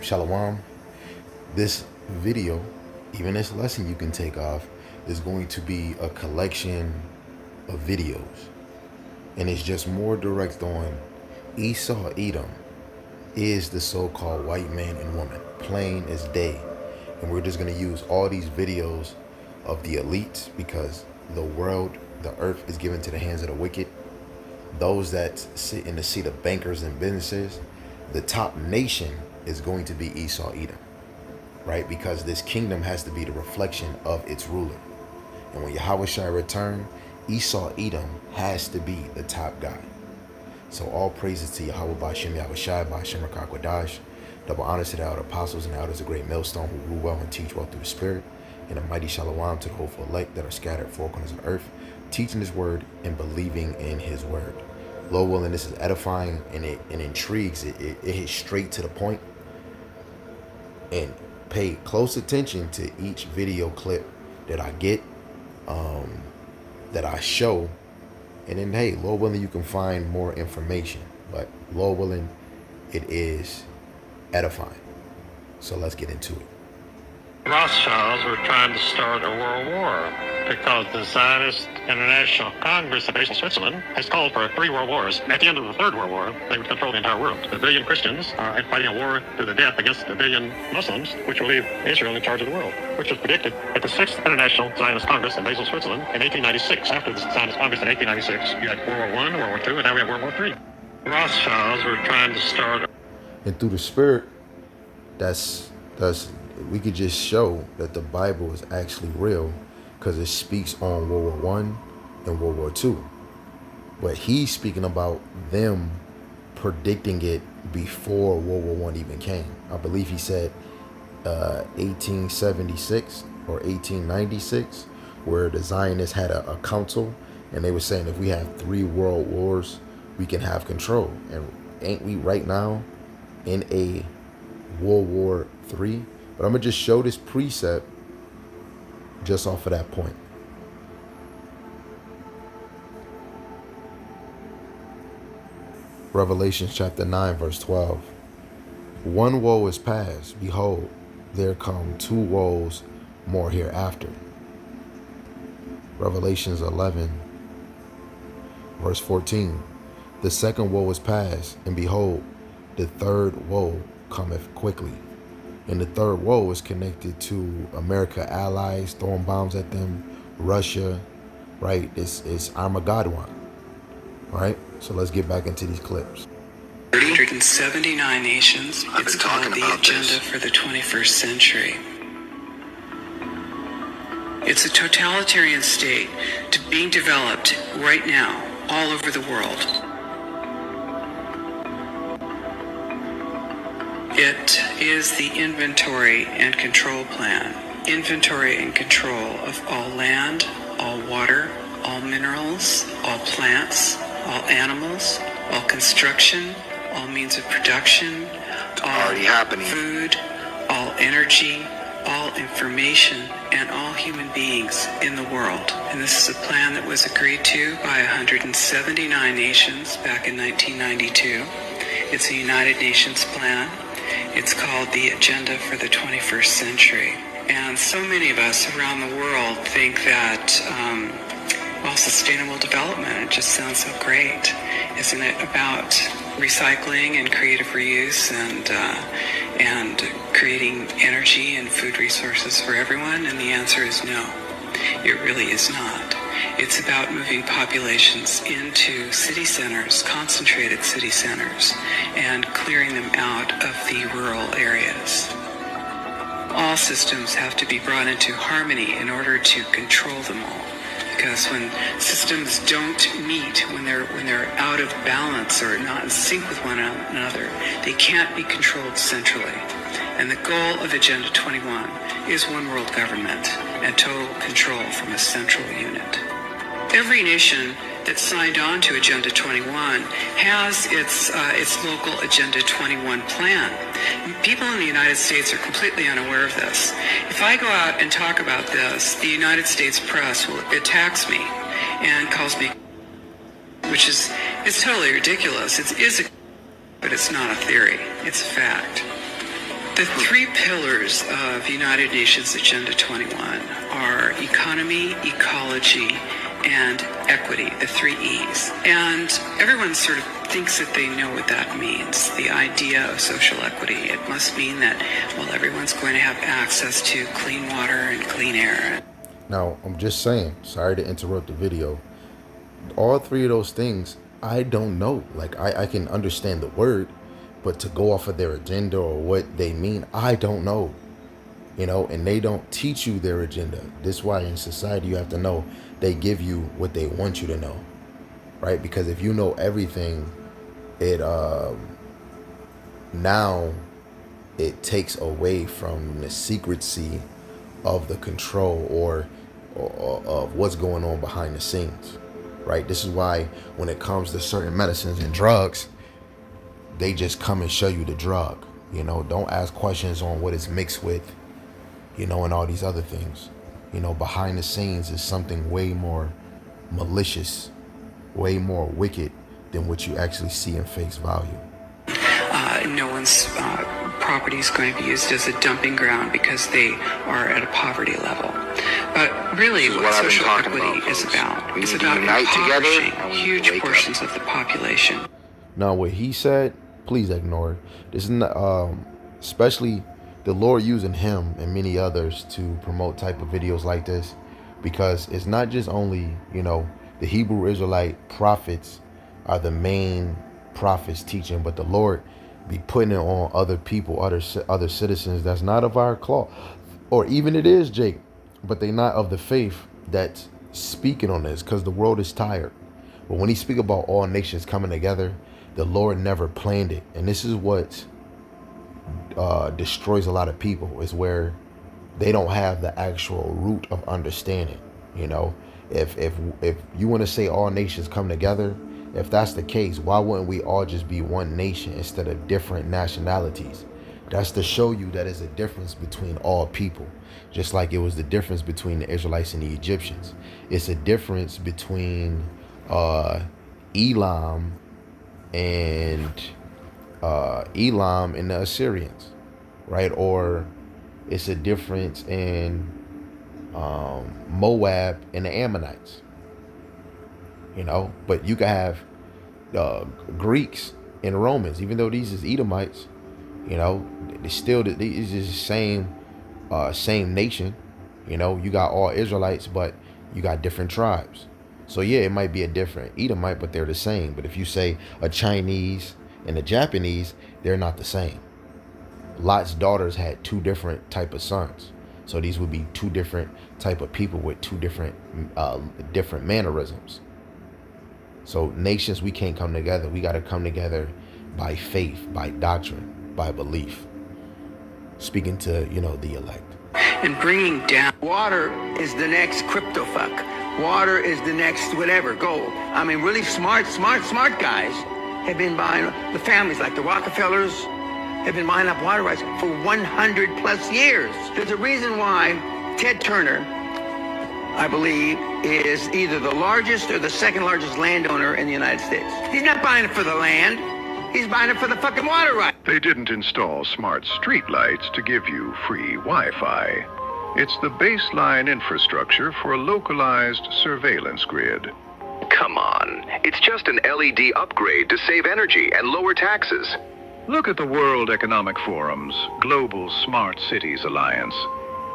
Shalom. This video, even this lesson you can take off, is going to be a collection of videos. And it's just more direct on Esau, Edom, is the so-called white man and woman, plain as day. And we're just going to use all these videos of the elites because the world, the earth is given to the hands of the wicked. Those that sit in the seat of bankers and businesses, the top nation is going to be Esau, Edom, right? Because this kingdom has to be the reflection of its ruler. And when Yahweh shall return, Esau, Edom has to be the top guy. So all praises to Yahweh Ba'Shem Yahweh Shai Ba'Shem Rakakwadash. Double honors to the elder apostles and the elders of great millstone who rule well and teach well through the spirit. And a mighty shalom to the hopeful elect that are scattered four corners of earth, teaching his word and believing in his word. Lord willing, this is edifying and it intrigues. It hits straight to the point. And pay close attention to each video clip that I get, that I show. And then, hey, Lord willing, you can find more information. But Lord willing, it is edifying. So let's get into it. Rothschilds were trying to start a world war because the Zionist International Congress based in Switzerland has called for 3 world wars. At the end of the 3rd World War, they would control the entire world. A billion Christians are fighting a war to the death against a billion Muslims, which will leave Israel in charge of the world, which was predicted at the 6th International Zionist Congress in Basel, Switzerland in 1896. After the Zionist Congress in 1896, you had World War I, World War II, and now we have World War III. Rothschilds were trying to start. And through the spirit, we could just show that the Bible is actually real because it speaks on World War I and World War II. But he's speaking about them predicting it before World War I even came. I believe he said 1876 or 1896, where the Zionists had a council and they were saying if we have 3 world wars, we can have control. And ain't we right now in a World War III? But I'm going to just show this precept just off of that point. Revelation chapter 9, verse 12. One woe is past. Behold, there come 2 woes more hereafter. Revelations 11, verse 14. The second woe is past, and behold, the third woe cometh quickly. And the third woe is connected to America allies throwing bombs at them, Russia, right? It's Armageddon, right? So let's get back into these clips. 179 nations. It's called the Agenda for the 21st Century. It's a totalitarian state being developed right now all over the world. It is the inventory and control plan. Inventory and control of all land, all water, all minerals, all plants, all animals, all construction, all means of production, all food, all energy, all information, and all human beings in the world. And this is a plan that was agreed to by 179 nations back in 1992. It's a United Nations plan. It's called the Agenda for the 21st Century. And so many of us around the world think that, sustainable development, it just sounds so great. Isn't it about recycling and creative reuse and creating energy and food resources for everyone? And the answer is no, it really is not. It's about moving populations into city centers, concentrated city centers, and clearing them out of the rural areas. All systems have to be brought into harmony in order to control them all. Because when systems don't meet, when they're out of balance or not in sync with one another, they can't be controlled centrally. And the goal of Agenda 21 is one world government and total control from a central unit. Every nation that signed on to Agenda 21 has its local Agenda 21 plan. People in the United States are completely unaware of this. If I go out and talk about this, the United States press attacks me and calls me, it's totally ridiculous. But it's not a theory. It's a fact. The three pillars of United Nations Agenda 21 are economy, ecology, and equity, the three E's. And everyone sort of thinks that they know what that means, the idea of social equity. It must mean that, well, everyone's going to have access to clean water and clean air. Now, I'm just saying, sorry to interrupt the video. All three of those things, I don't know. Like, I can understand the word, but to go off of their agenda or what they mean, I don't know. You know, and they don't teach you their agenda. This is why in society you have to know they give you what they want you to know, right? Because if you know everything, it now it takes away from the secrecy of the control or of what's going on behind the scenes, right? This is why when it comes to certain medicines and drugs, they just come and show you the drug. You know, don't ask questions on what it's mixed with, you know, and all these other things. You know, behind the scenes is something way more malicious, way more wicked than what you actually see in face value. No one's property is going to be used as a dumping ground because they are at a poverty level. But really, what social equity is about impoverishing huge portions of the population. Now, what he said, please ignore it. This is not, especially the Lord using him and many others to promote type of videos like this, because it's not just only, you know, the Hebrew Israelite prophets are the main prophets teaching, but the Lord be putting it on other people, other citizens that's not of our cloth, or even it is Jake, but they not of the faith that's speaking on this, because the world is tired. But when he speak about all nations coming together, the Lord never planned it, and this is what destroys a lot of people, is where they don't have the actual root of understanding. You know, if you want to say all nations come together, if that's the case, why wouldn't we all just be one nation instead of different nationalities? That's to show you that there's a difference between all people, just like it was the difference between the Israelites and the Egyptians. It's a difference between Elam and the Assyrians, right? Or it's a difference in Moab and the Ammonites, you know. But you can have Greeks and Romans, even though these is Edomites, you know, it's still these is the same nation. You know, you got all Israelites, but you got different tribes. So yeah, it might be a different Edomite, but they're the same. But if you say a Chinese and a Japanese, they're not the same. Lot's daughters had two different type of sons. So these would be two different type of people with two different mannerisms. So nations, we can't come together. We got to come together by faith, by doctrine, by belief. Speaking to, you know, the elect. And bringing down. Water is the next crypto fuck. Water is the next whatever, gold. I mean, really smart guys have been buying, the families like the Rockefellers have been buying up water rights for 100 plus years. There's a reason why Ted Turner, I believe, is either the largest or the second largest landowner in the United States. He's not buying it for the land. He's buying it for the fucking water rights. They didn't install smart streetlights to give you free Wi-Fi. It's the baseline infrastructure for a localized surveillance grid. Come on, it's just an LED upgrade to save energy and lower taxes. Look at the World Economic Forum's Global Smart Cities Alliance.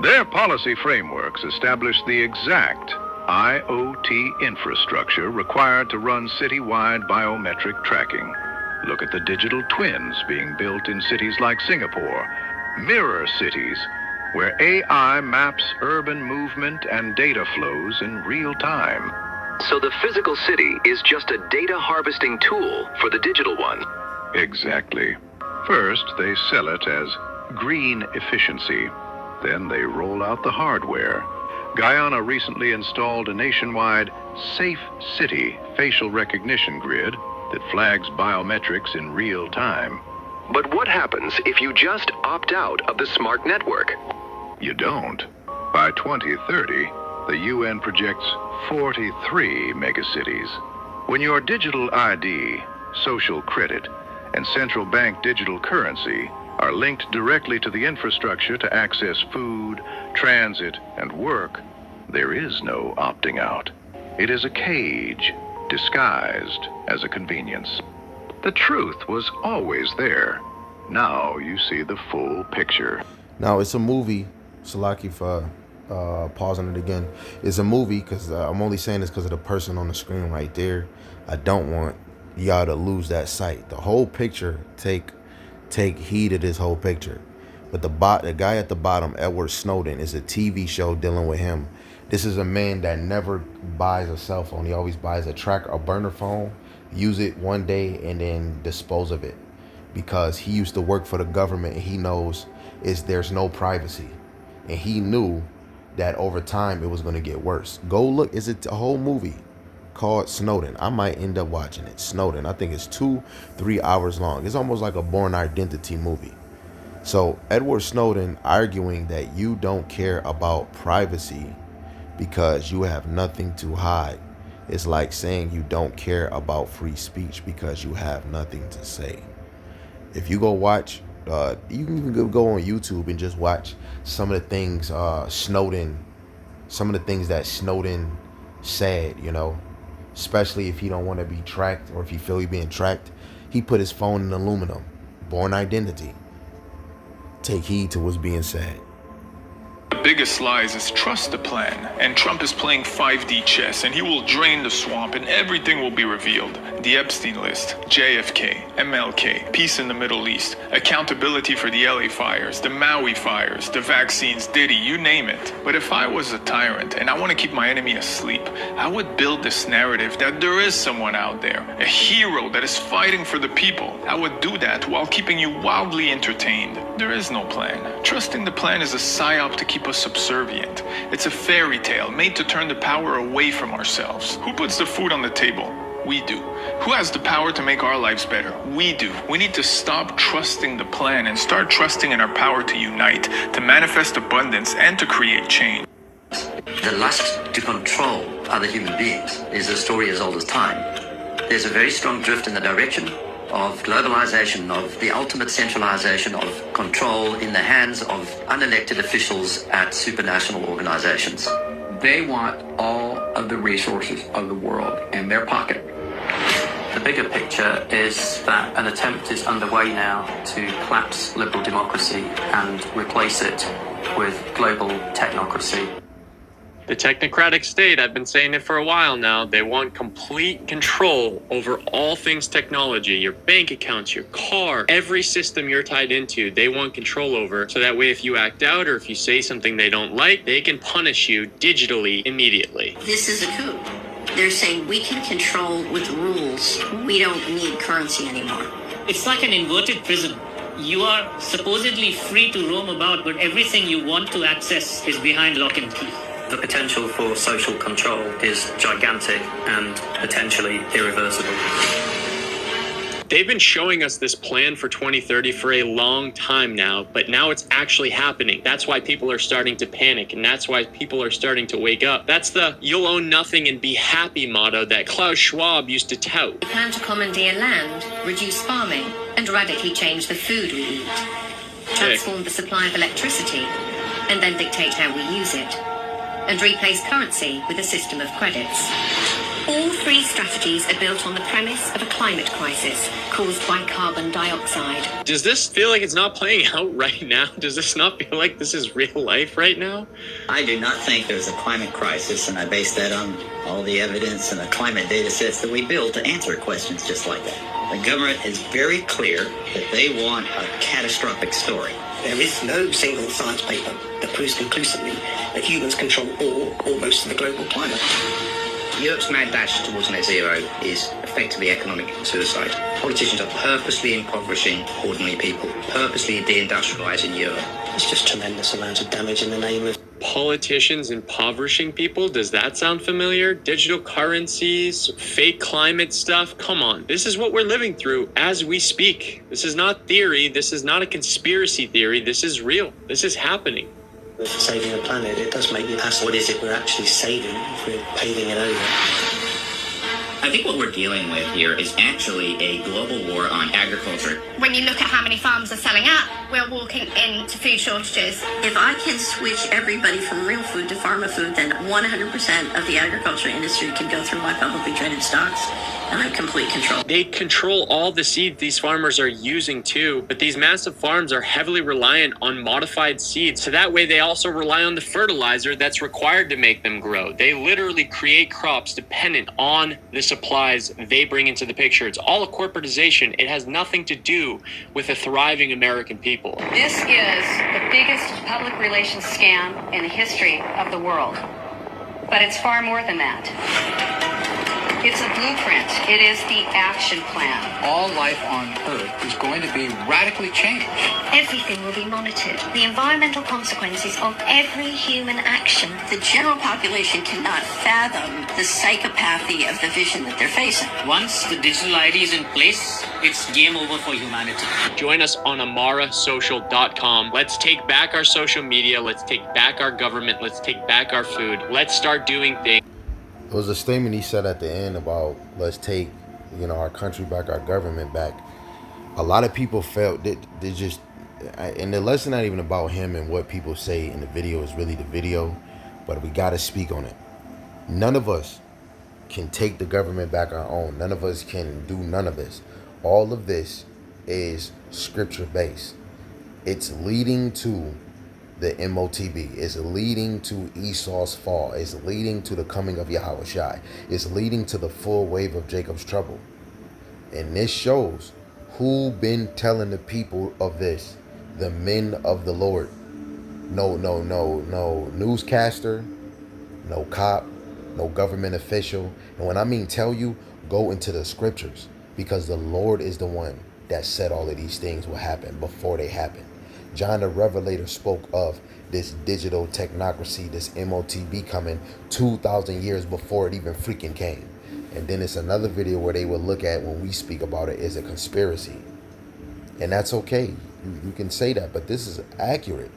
Their policy frameworks establish the exact IoT infrastructure required to run citywide biometric tracking. Look at the digital twins being built in cities like Singapore, mirror cities, where AI maps urban movement and data flows in real time. So the physical city is just a data harvesting tool for the digital one. Exactly. First, they sell it as green efficiency. Then they roll out the hardware. Guyana recently installed a nationwide Safe City facial recognition grid that flags biometrics in real time. But what happens if you just opt out of the smart network? You don't. By 2030, the UN projects 43 megacities. When your digital ID, social credit, and central bank digital currency are linked directly to the infrastructure to access food, transit, and work, there is no opting out. It is a cage disguised as a convenience. The truth was always there. Now you see the full picture. Now, it's a movie. Salaki for pausing it again. It's a movie because I'm only saying this because of the person on the screen right there. I don't want y'all to lose that sight. The whole picture, take heed of this whole picture. But the guy at the bottom, Edward Snowden, is a TV show dealing with him. This is a man that never buys a cell phone. He always buys a burner phone, use it one day, and then dispose of it. Because he used to work for the government and he knows there's no privacy. And he knew that over time it was going to get worse. Go look. It's a whole movie called Snowden. I might end up watching it. Snowden. I think it's 2-3 hours long. It's almost like a Born Identity movie. So Edward Snowden arguing that you don't care about privacy because you have nothing to hide. It's like saying you don't care about free speech because you have nothing to say. If you go watch, you can go on YouTube and just watch some of the things some of the things that Snowden said, especially if he don't want to be tracked or if he feel he's being tracked. He put his phone in aluminum. Born Identity. Take heed to what's being said. The biggest lies is trust the plan, and Trump is playing 5D chess, and he will drain the swamp and everything will be revealed. The Epstein list, JFK, MLK, peace in the Middle East, accountability for the LA fires, the Maui fires, the vaccines, Diddy, you name it. But if I was a tyrant and I want to keep my enemy asleep, I would build this narrative that there is someone out there, a hero that is fighting for the people. I would do that while keeping you wildly entertained. There is no plan. Trusting the plan is a psyop to keep us subservient. It's a fairy tale made to turn the power away from ourselves. Who puts the food on the table? We do. Who has the power to make our lives better? We do. We need to stop trusting the plan and start trusting in our power to unite, to manifest abundance, and to create change. The lust to control other human beings is a story as old as time. There's a very strong drift in the direction of globalization, of the ultimate centralization of control in the hands of unelected officials at supranational organizations. They want all of the resources of the world in their pocket. The bigger picture is that an attempt is underway now to collapse liberal democracy and replace it with global technocracy. The technocratic state, I've been saying it for a while now, they want complete control over all things technology, your bank accounts, your car, every system you're tied into, they want control over. So that way if you act out or if you say something they don't like, they can punish you digitally immediately. This is a coup. They're saying we can control with rules. We don't need currency anymore. It's like an inverted prison. You are supposedly free to roam about, but everything you want to access is behind lock and key. The potential for social control is gigantic and potentially irreversible. They've been showing us this plan for 2030 for a long time now, but now it's actually happening. That's why people are starting to panic, and that's why people are starting to wake up. That's the "you'll own nothing and be happy" motto that Klaus Schwab used to tout. We plan to commandeer land, reduce farming, and radically change the food we eat. Transform the supply of electricity, and then dictate how we use it. And replace currency with a system of credits. All three strategies are built on the premise of a climate crisis caused by carbon dioxide. Does this feel like it's not playing out right now? Does this not feel like this is real life right now? I do not think there's a climate crisis, and I base that on all the evidence and the climate data sets that we build to answer questions just like that. The government is very clear that they want a catastrophic story. There is no single science paper that proves conclusively that humans control all or most of the global climate. Europe's mad dash towards net zero is effectively economic suicide. Politicians are purposely impoverishing ordinary people, purposely deindustrializing Europe. It's just tremendous amounts of damage in the name of politicians impoverishing people. Does that sound familiar? Digital currencies, fake climate stuff. Come on. This is what we're living through as we speak. This is not theory. This is not a conspiracy theory. This is real. This is happening. With saving the planet, it does make you ask, what is it we're actually saving if we're paving it over? I think what we're dealing with here is actually a global war on agriculture. When you look at how many farms are selling out, we're walking into food shortages. If I can switch everybody from real food to pharma food, then 100% of the agriculture industry can go through my publicly traded stocks, and I have complete control. They control all the seeds these farmers are using too, but these massive farms are heavily reliant on modified seeds. So that way they also rely on the fertilizer that's required to make them grow. They literally create crops dependent on the supplies they bring into the picture. It's all a corporatization. It has nothing to do with a thriving American people. This is the biggest public relations scam in the history of the world. But it's far more than that. It's a blueprint. It is the action plan. All life on Earth is going to be radically changed. Everything will be monitored. The environmental consequences of every human action. The general population cannot fathom the psychopathy of the vision that they're facing. Once the digital ID is in place, it's game over for humanity. Join us on amarasocial.com. Let's take back our social media. Let's take back our government. Let's take back our food. Let's start doing things. It was a statement he said at the end about let's take, our country back, our government back. A lot of people felt that they just, and the lesson not even about him and what people say in the video is really the video, but we got to speak on it. None of us can take the government back our own. None of us can do none of this. All of this is scripture based. It's leading to the MOTB. It's leading to Esau's fall. It's leading to the coming of Yahushua. It's leading to the full wave of Jacob's trouble. And this shows who been telling the people of this. The men of the Lord. No newscaster, no cop, no government official. And when I mean tell you, go into the scriptures, because the Lord is the one that said all of these things will happen before they happen. John the Revelator spoke of this digital technocracy, this MOTB coming 2,000 years before it even freaking came. And then it's another video where they will look at when we speak about it as a conspiracy. And that's okay. You can say that, but this is accurate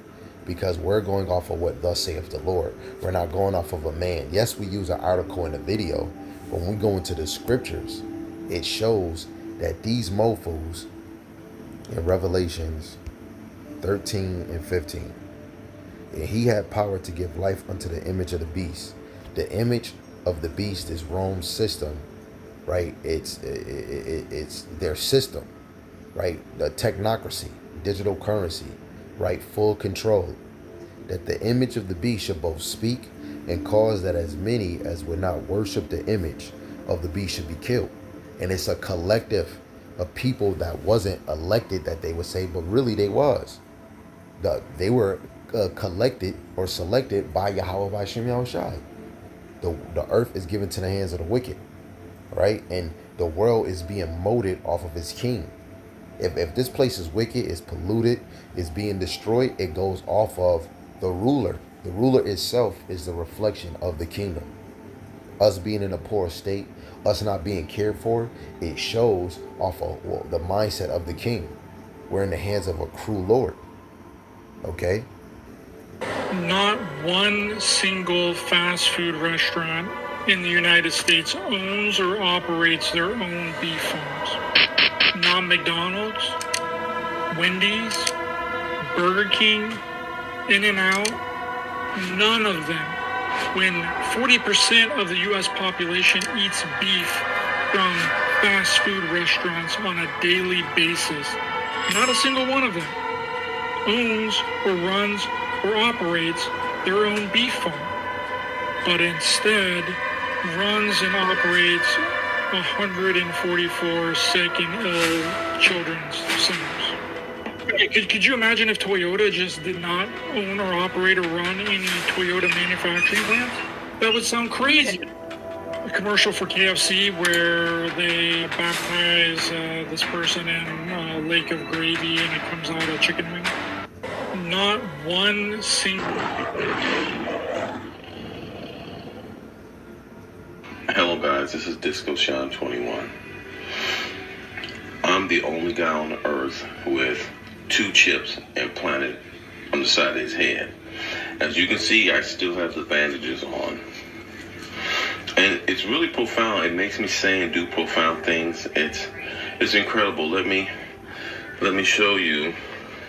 because we're going off of what thus saith the Lord. We're not going off of a man. Yes, we use an article in the video, but when we go into the scriptures, it shows that these mofos in Revelations 13 and 15. And he had power to give life unto the image of the beast. The image of the beast is Rome's system, right? It's their system, right? The technocracy, digital currency, right? Full control. That the image of the beast should both speak and cause that as many as would not worship the image of the beast should be killed. And it's a collective of people that wasn't elected that they would say, but really they was. They were collected or selected by Yahweh by Shem Yahushai. The earth is given to the hands of the wicked, right? And the world is being molded off of its king. If this place is wicked, is polluted, is being destroyed, it goes off of the ruler. The ruler itself is the reflection of the kingdom. Us being in a poor state, us not being cared for, it shows off of the mindset of the king. We're in the hands of a cruel Lord. Okay? Not one single fast food restaurant in the United States owns or operates their own beef farms. Not McDonald's, Wendy's, Burger King, In-N-Out, none of them. When 40% of the U.S. population eats beef from fast food restaurants on a daily basis, not a single one of them owns or runs or operates their own beef farm, but instead runs and operates 144 sick and ill children's centers. Could you imagine if Toyota just did not own or operate or run any Toyota manufacturing plants? That would sound crazy. A commercial for KFC where they baptize this person in a lake of gravy and it comes out a chicken wing. Not one single... Hello guys, this is Disco Sean 21. I'm the only guy on the earth with 2 chips implanted on the side of his head. As you can see, I still have the bandages on. And it's really profound. It makes me say and do profound things. It's incredible. Let me show you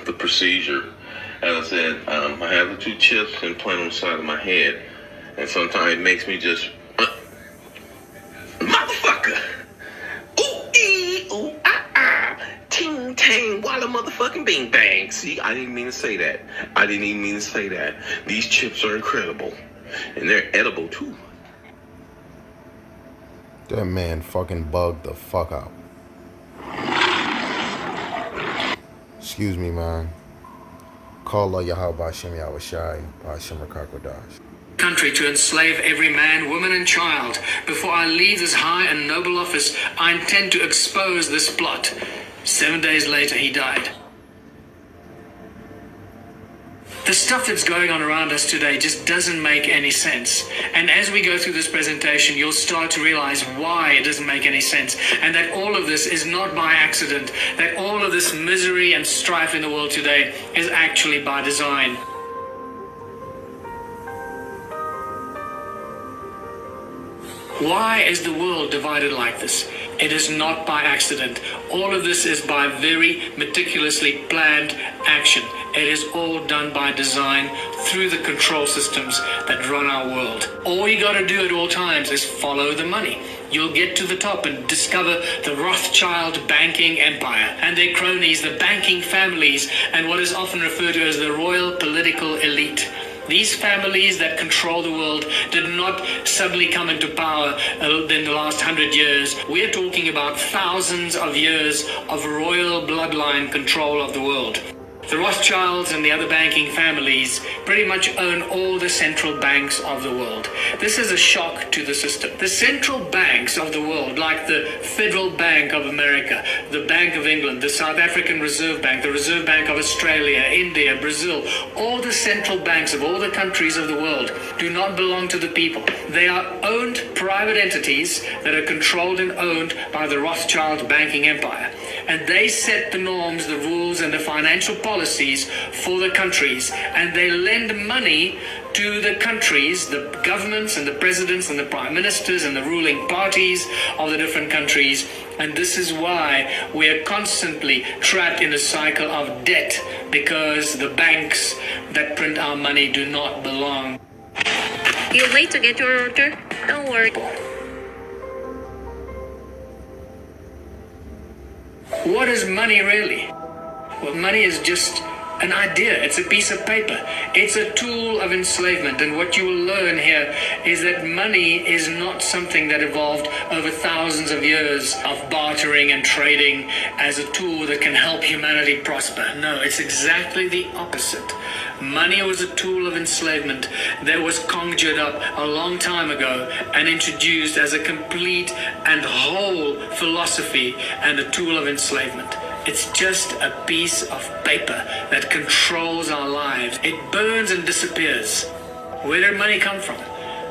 the procedure. As I said, I have the 2 chips implanted on the side of my head, and sometimes it makes me just motherfucker. Ooh ee ooh ah. Ting tang walla motherfucking bing bang. See, I didn't mean to say that. I didn't even mean to say that. These chips are incredible, and they're edible too. That man fucking bugged the fuck out. Excuse me, man. Call Allah Yahweh Shem Yahushai Hashem Rakakwadash. Country to enslave every man, woman, and child. Before I leave this high and noble office, I intend to expose this plot. 7 days later, he died. The stuff that's going on around us today just doesn't make any sense. And as we go through this presentation, you'll start to realize why it doesn't make any sense. And that all of this is not by accident. That all of this misery and strife in the world today is actually by design. Why is the world divided like this? It is not by accident. All of this is by very meticulously planned action. It is all done by design through the control systems that run our world. All you got to do at all times is follow the money. You'll get to the top and discover the Rothschild banking empire and their cronies, the banking families, and what is often referred to as the royal political elite. These families that control the world did not suddenly come into power in the last 100 years. We're talking about thousands of years of royal bloodline control of the world. The Rothschilds and the other banking families pretty much own all the central banks of the world. This is a shock to the system. The central banks of the world, like the Federal Bank of America, the Bank of England, the South African Reserve Bank, the Reserve Bank of Australia, India, Brazil, all the central banks of all the countries of the world do not belong to the people. They are owned private entities that are controlled and owned by the Rothschild banking empire. And they set the norms, the rules, and the financial policies for the countries, and they lend money to the countries, the governments and the presidents and the prime ministers and the ruling parties of the different countries. And this is why we are constantly trapped in a cycle of debt, because the banks that print our money do not belong. You'll wait to get your order? Don't worry. What is money really? Well, money is just an idea. It's a piece of paper. It's a tool of enslavement. And what you will learn here is that money is not something that evolved over thousands of years of bartering and trading as a tool that can help humanity prosper. No, it's exactly the opposite. Money was a tool of enslavement that was conjured up a long time ago and introduced as a complete and whole philosophy and a tool of enslavement. It's just a piece of paper that controls our lives. It burns and disappears. Where did money come from?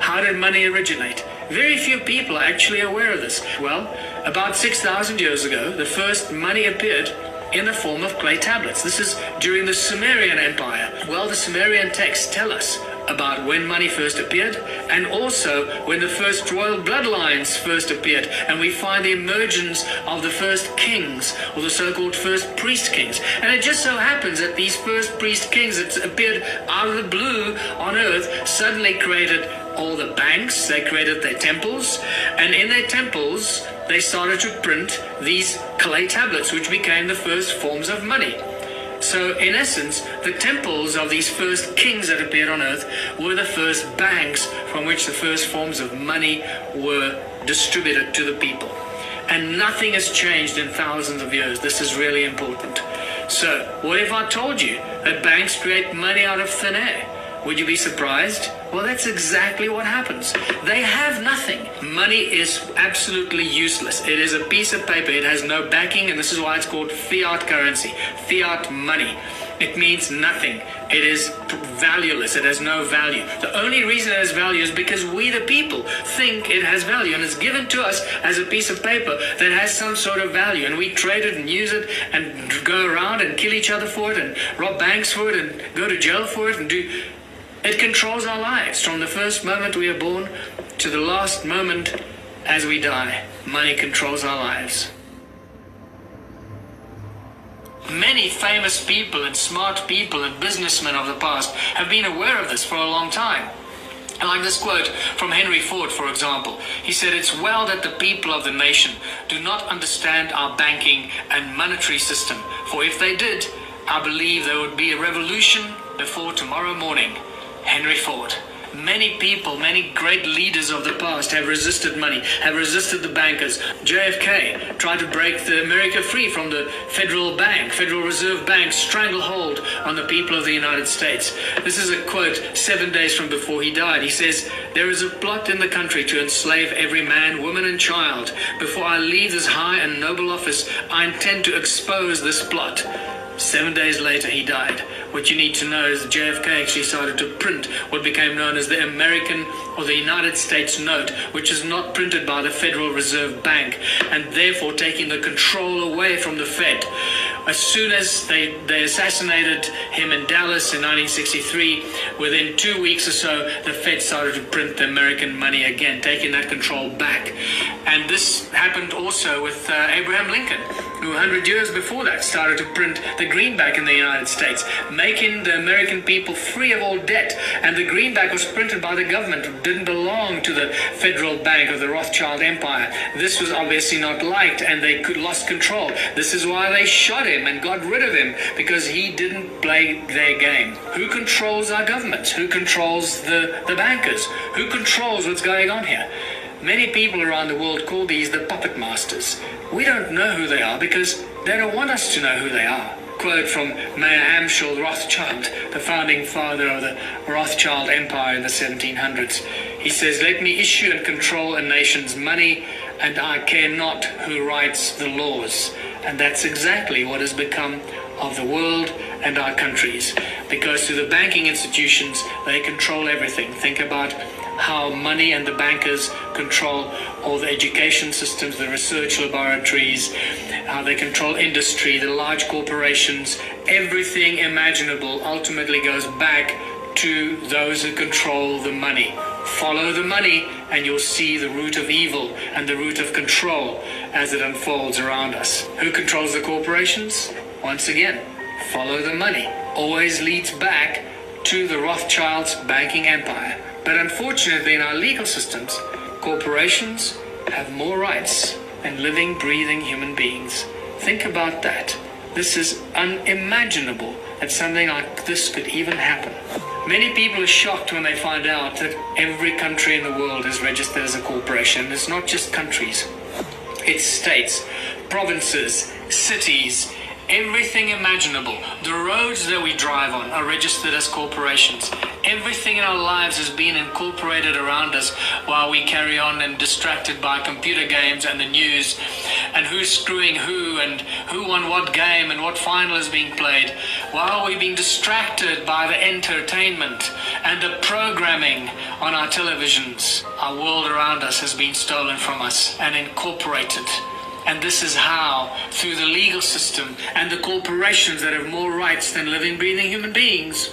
How did money originate? Very few people are actually aware of this. Well, about 6,000 years ago, the first money appeared in the form of clay tablets. This is during the Sumerian Empire. Well, the Sumerian texts tell us about when money first appeared, and also when the first royal bloodlines first appeared, and we find the emergence of the first kings, or the so-called first priest kings. And it just so happens that these first priest kings that appeared out of the blue on earth suddenly created all the banks, they created their temples, and in their temples they started to print these clay tablets, which became the first forms of money. So, in essence, the temples of these first kings that appeared on earth were the first banks from which the first forms of money were distributed to the people. And nothing has changed in thousands of years. This is really important. So, what if I told you that banks create money out of thin air? Would you be surprised? Well, that's exactly what happens. They have nothing. Money is absolutely useless. It is a piece of paper. It has no backing, and this is why it's called fiat currency, fiat money. It means nothing. It is valueless. It has no value. The only reason it has value is because we, the people, think it has value, and it's given to us as a piece of paper that has some sort of value, and we trade it and use it and go around and kill each other for it and rob banks for it and go to jail for it and do It controls our lives from the first moment we are born to the last moment as we die. Money controls our lives. Many famous people and smart people and businessmen of the past have been aware of this for a long time. I like this quote from Henry Ford, for example. He said, "It's well that the people of the nation do not understand our banking and monetary system, for if they did, I believe there would be a revolution before tomorrow morning." Henry Ford. Many people, many great leaders of the past have resisted money, have resisted the bankers. JFK tried to break America free from the Federal Reserve Bank stranglehold on the people of the United States. This is a quote 7 days from before he died. He says, "There is a plot in the country to enslave every man, woman, and child. Before I leave this high and noble office, I intend to expose this plot." 7 days later, he died. What you need to know is that JFK actually started to print what became known as the American or the United States note, which is not printed by the Federal Reserve Bank, and therefore taking the control away from the Fed. As soon as they assassinated him in Dallas in 1963, within 2 weeks or so, the Fed started to print the American money again, taking that control back. And this happened also with Abraham Lincoln, who 100 years before that started to print the greenback in the United States, making the American people free of all debt. And the greenback was printed by the government. It didn't belong to the Federal Bank of the Rothschild Empire. This was obviously not liked, and they lost control. This is why they shot him and got rid of him, because he didn't play their game. Who controls our governments? Who controls the bankers? Who controls what's going on here? Many people around the world call these the puppet masters. We don't know who they are because they don't want us to know who they are. Quote from Mayer Amschel Rothschild, the founding father of the Rothschild Empire in the 1700s. He says, "Let me issue and control a nation's money, and I care not who writes the laws." And that's exactly what has become of the world and our countries. Because through the banking institutions, they control everything. Think about how money and the bankers control all the education systems, the research laboratories, how they control industry, the large corporations. Everything imaginable ultimately goes back to those who control the money. Follow the money and you'll see the root of evil and the root of control as it unfolds around us. Who controls the corporations? Once again, follow the money. Always leads back to the Rothschilds' banking empire. But unfortunately, in our legal systems, corporations have more rights than living, breathing human beings. Think about that. This is unimaginable that something like this could even happen. Many people are shocked when they find out that every country in the world is registered as a corporation. It's not just countries. It's states, provinces, cities, everything imaginable. The roads that we drive on are registered as corporations. Everything in our lives has been incorporated around us while we carry on and distracted by computer games and the news and who's screwing who and who won what game and what final is being played. While we're being distracted by the entertainment and the programming on our televisions, our world around us has been stolen from us and incorporated. And this is how, through the legal system and the corporations that have more rights than living, breathing human beings,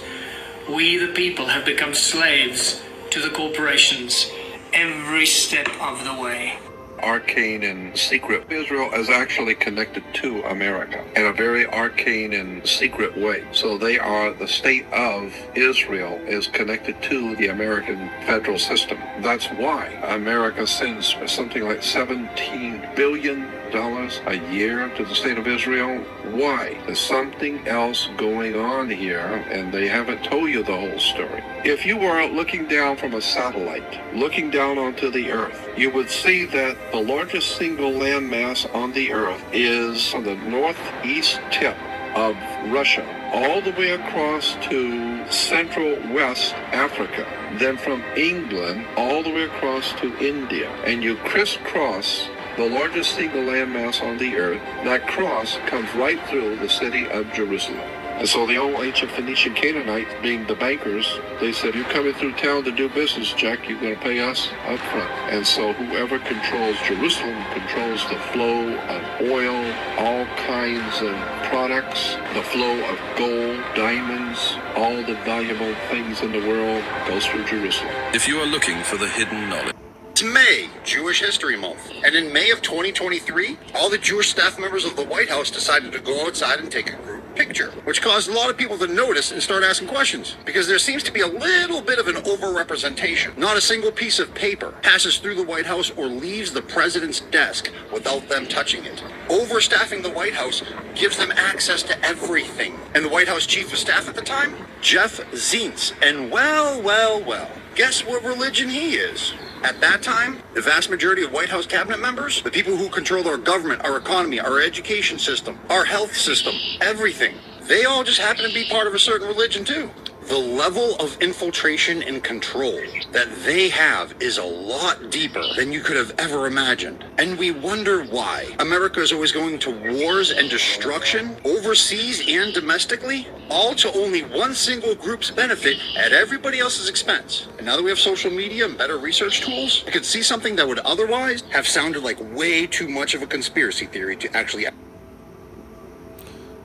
we, the people, have become slaves to the corporations every step of the way. Arcane and secret. Israel is actually connected to America in a very arcane and secret way. So they are, the state of Israel is connected to the American federal system. That's why America sends something like $17 billion a year to the state of Israel. Why? There's something else going on here, and they haven't told you the whole story. If you were looking down from a satellite, looking down onto the earth, you would see that the largest single landmass on the earth is on the northeast tip of Russia, all the way across to Central West Africa, then from England all the way across to India, and you crisscross the largest single landmass on the earth. That cross comes right through the city of Jerusalem. And so the old ancient Phoenician Canaanites, being the bankers, they said, you're coming through town to do business, Jack, you're going to pay us up front. And so whoever controls Jerusalem controls the flow of oil, all kinds of products, the flow of gold, diamonds, all the valuable things in the world goes through Jerusalem. If you are looking for the hidden knowledge. It's May, Jewish History Month, and in May of 2023, all the Jewish staff members of the White House decided to go outside and take a group picture, which caused a lot of people to notice and start asking questions, because there seems to be a little bit of an overrepresentation. Not a single piece of paper passes through the White House or leaves the president's desk without them touching it. Overstaffing the White House gives them access to everything. And the White House Chief of Staff at the time? Jeff Zients. And well, guess what religion he is? At that time, the vast majority of White House cabinet members, the people who control our government, our economy, our education system, our health system, everything, they all just happen to be part of a certain religion too. The level of infiltration and control that they have is a lot deeper than you could have ever imagined. And we wonder why America is always going to wars and destruction, overseas and domestically, all to only one single group's benefit at everybody else's expense. And now that we have social media and better research tools, I could see something that would otherwise have sounded like way too much of a conspiracy theory to actually...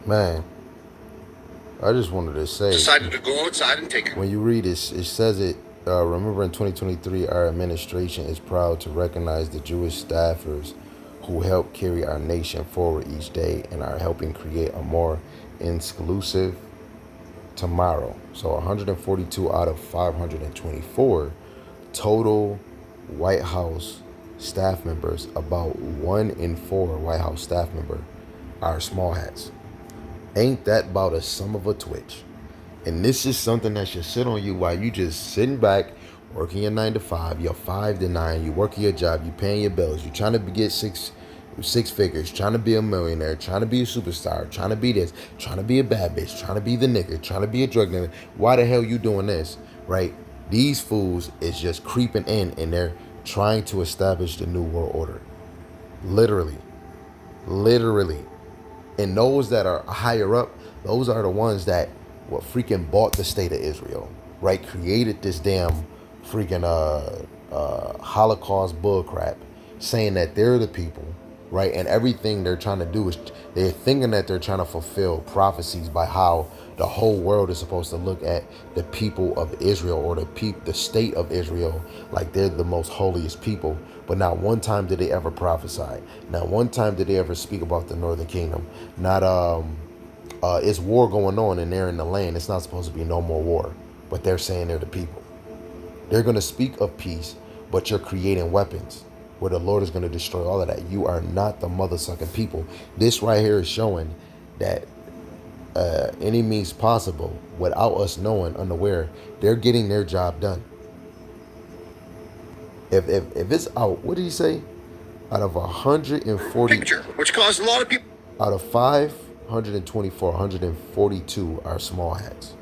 Man, I just wanted to say, decided to go outside and take it. When you read it, it says it, remember in 2023, our administration is proud to recognize the Jewish staffers who help carry our nation forward each day and are helping create a more inclusive tomorrow. So 142 out of 524 total White House staff members, about 1 in 4 White House staff members are small hats. Ain't that about a sum of a twitch? And this is something that should sit on you while you just sitting back, working your 9 to 5, your 5 to 9, you working your job, you paying your bills, you trying to get six figures, trying to be a millionaire, trying to be a superstar, trying to be this, trying to be a bad bitch, trying to be the nigga, trying to be a drug dealer. Why the hell you doing this, right? These fools is just creeping in and they're trying to establish the new world order. Literally. And those that are higher up, those are the ones that freaking bought the state of Israel, right? Created this damn freaking Holocaust bullcrap, saying that they're the people, right? And everything they're trying to do is they're thinking that they're trying to fulfill prophecies by how the whole world is supposed to look at the people of Israel or the state of Israel like they're the most holiest people. But not one time did they ever prophesy. Not one time did they ever speak about the northern kingdom. Not it's war going on and they're in the land. It's not supposed to be no more war. But they're saying they're the people. They're going to speak of peace, but you're creating weapons where the Lord is going to destroy all of that. You are not the mother-sucking people. This right here is showing that any means possible, without us knowing, unaware, they're getting their job done. If it's out, what did he say? Out of 140 picture, which caused a lot of people. Out of 524, 142 are small hats.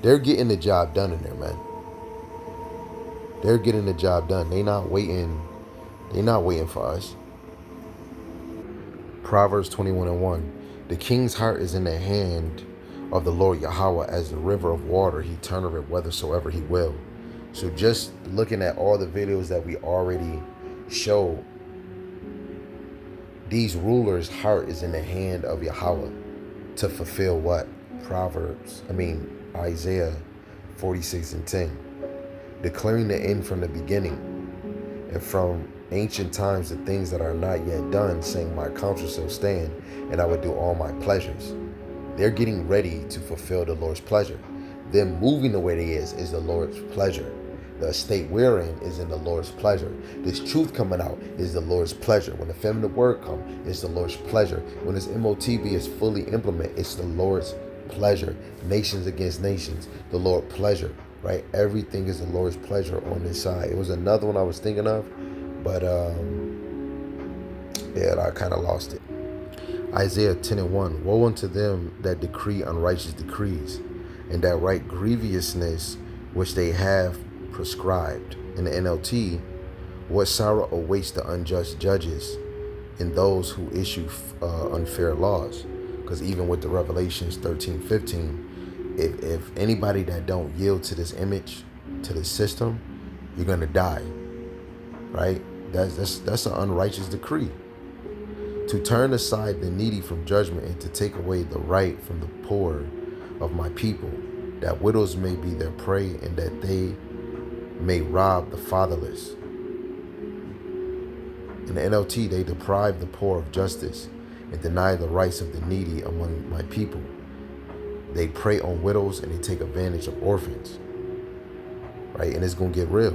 They're getting the job done in there, man. They're getting the job done. They're not waiting for us. Proverbs 21:1. The king's heart is in the hand of the Lord Yahweh, as the river of water. He turneth it whithersoever he will. So just looking at all the videos that we already showed, these rulers' heart is in the hand of Yahweh to fulfill what? Isaiah 46:10. Declaring the end from the beginning, and from ancient times the things that are not yet done, saying my counsel shall stand, and I will do all my pleasures. They're getting ready to fulfill the Lord's pleasure. Them moving the way they is the Lord's pleasure. The state we're in is in the Lord's pleasure. This truth coming out is the Lord's pleasure. When the feminine word comes, it's the Lord's pleasure. When this MOTB is fully implemented, it's the Lord's pleasure. Nations against nations, the Lord's pleasure, right? Everything is the Lord's pleasure on this side. It was another one I was thinking of, but I kind of lost it. Isaiah 10:1. Woe unto them that decree unrighteous decrees, and that write grievousness which they have prescribed. In the NLT, what sorrow awaits the unjust judges and those who issue unfair laws. Because even with the Revelations 13:15, if anybody that don't yield to this image, to this system, you're gonna die. Right? That's an unrighteous decree. To turn aside the needy from judgment and to take away the right from the poor of my people, that widows may be their prey and that they may rob the fatherless. In the NLT, they deprive the poor of justice and deny the rights of the needy among my people. They prey on widows and they take advantage of orphans. Right? And it's going to get real.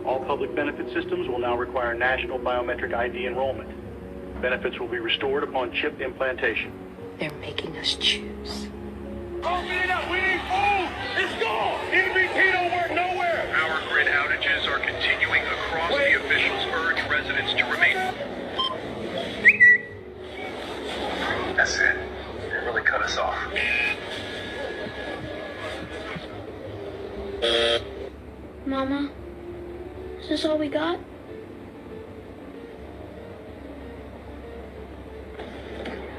All public benefit systems will now require national biometric ID enrollment. Benefits will be restored upon chip implantation. They're making us choose. Open it up, we need food! It's gone! EBT don't work nowhere! Power grid outages are continuing across the officials urge residents to remain. That's it. They really cut us off. Mama, is this all we got?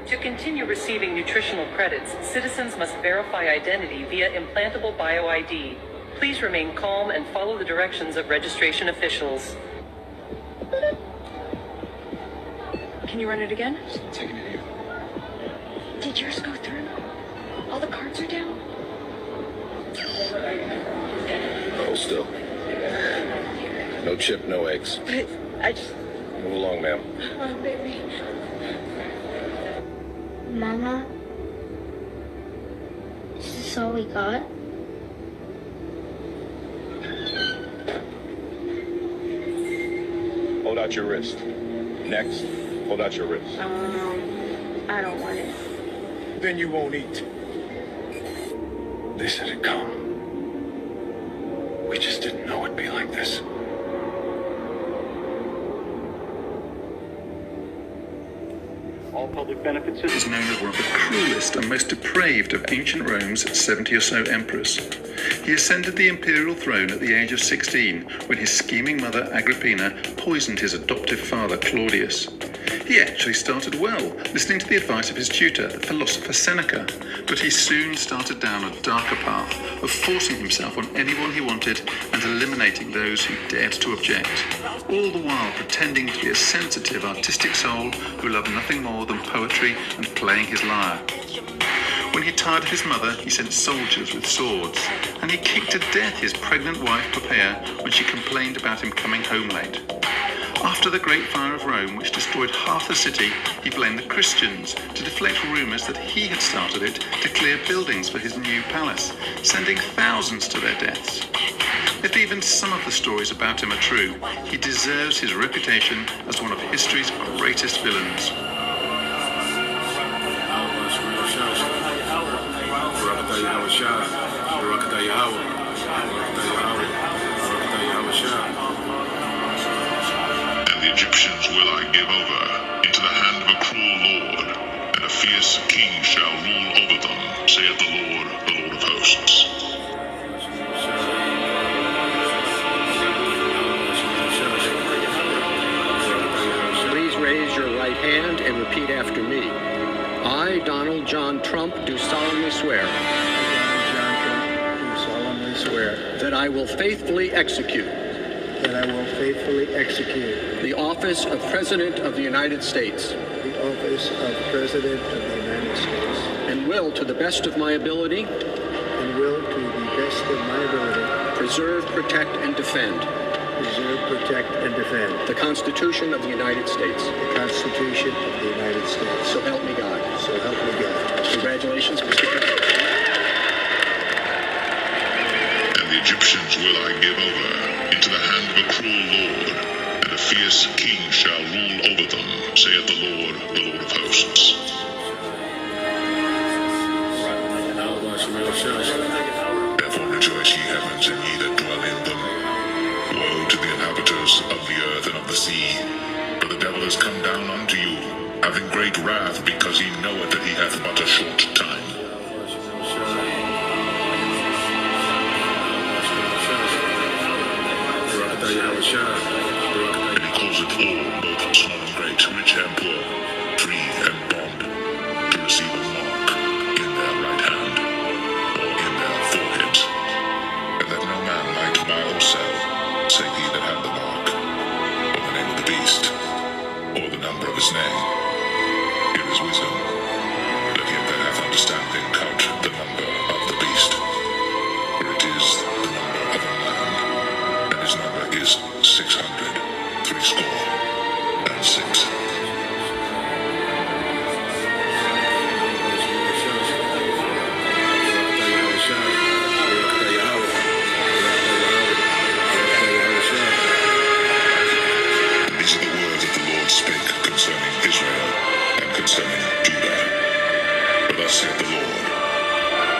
To continue receiving nutritional credits, citizens must verify identity via implantable BioID. Please remain calm and follow the directions of registration officials. Can you run it again? Taking it here. Did yours go through? All the cards are down? Hold still. No chip, no eggs. But I just... Move along, ma'am. Oh, baby. Mama, is this all we got? Hold out your wrist. Next, hold out your wrist. I don't want it. Then you won't eat. They said it'd come. We just didn't know it'd be like this. All public benefit systems is known as one of the cruelest and most depraved of ancient Rome's 70 or so emperors. He ascended the imperial throne at the age of 16 when his scheming mother Agrippina poisoned his adoptive father Claudius. He actually started well, listening to the advice of his tutor, the philosopher Seneca, but he soon started down a darker path of forcing himself on anyone he wanted and eliminating those who dared to object, all the while pretending to be a sensitive, artistic soul who loved nothing more than poetry and playing his lyre. When he tired of his mother, he sent soldiers with swords, and he kicked to death his pregnant wife Poppaea when she complained about him coming home late. After the Great Fire of Rome, which destroyed half the city, he blamed the Christians to deflect rumours that he had started it to clear buildings for his new palace, sending thousands to their deaths. If even some of the stories about him are true, he deserves his reputation as one of history's greatest villains. And the Egyptians will I give over into the hand of a cruel lord, and a fierce king shall rule over them, saith the Lord of hosts. Please raise your right hand and repeat after me. I, Donald John Trump, do solemnly swear. That I will faithfully execute. The office of President of the United States. And will, to the best of my ability. Preserve, protect, and defend. The Constitution of the United States. So help me God. Congratulations, Mr. President. And the Egyptians will I give over into the hand of a cruel lord, and a fierce king shall rule over them, saith the Lord of hosts. Therefore rejoice, ye heavens, and ye that dwell in them. Woe to the inhabitants of the earth and of the sea, for the devil is come down unto you, having great wrath, because he knoweth that he hath but a short time. And he calls it all, both small and great, rich and poor, free and bond, the Lord.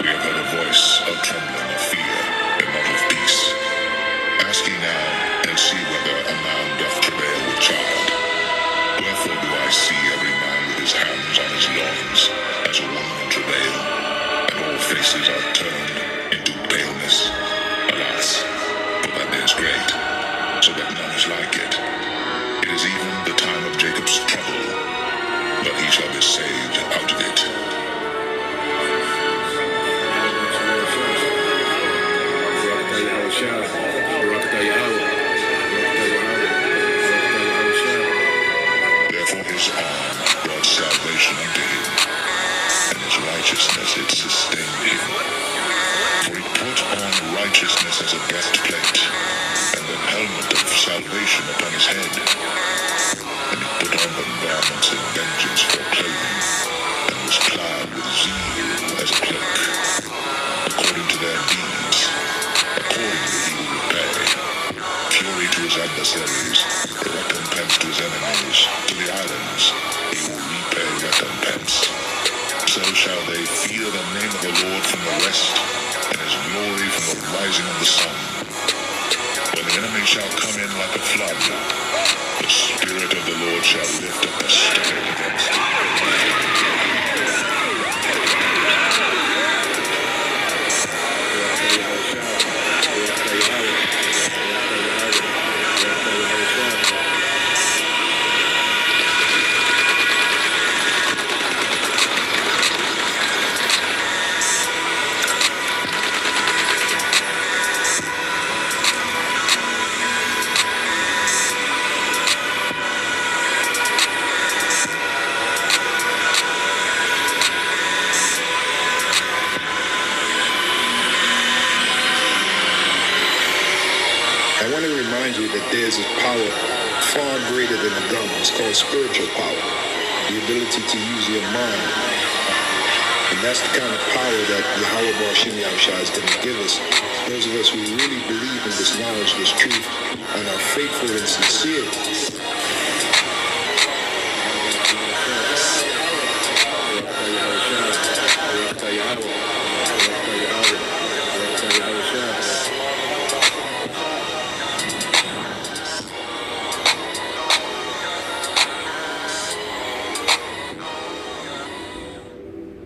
We have heard a voice of trembling, of fear, and not of peace. Ask ye now, and see whether a man doth travail with child. Wherefore do I see every man with his hands on his loins, as a woman in travail, and all faces are turned into paleness? Alas, for that day is great, so that none is like it. It is even the time of Jacob's trouble, but he shall be saved out of it. Therefore his arm brought salvation unto him, and his righteousness it sustained him. For he put on righteousness as a breastplate, and an helmet of salvation upon his head. And he put on the garments of vengeance for clothing, and was clad with zeal as a cloak. According to their deeds, accordingly he will repay. Fury to his adversaries, recompense to his enemies, to the islands he will repay recompense. So shall they fear the name of the Lord from the west, and his glory from the rising of the sun. When the enemy shall come in like a flood, the Spirit of the Lord shall lift up a standard against him. I want to remind you that there's a power far greater than the gun. It's called spiritual power, the ability to use your mind. And that's the kind of power that Yahweh Bashim Yahushua is going to give us. Those of us who really believe in this knowledge, this truth, and are faithful and sincere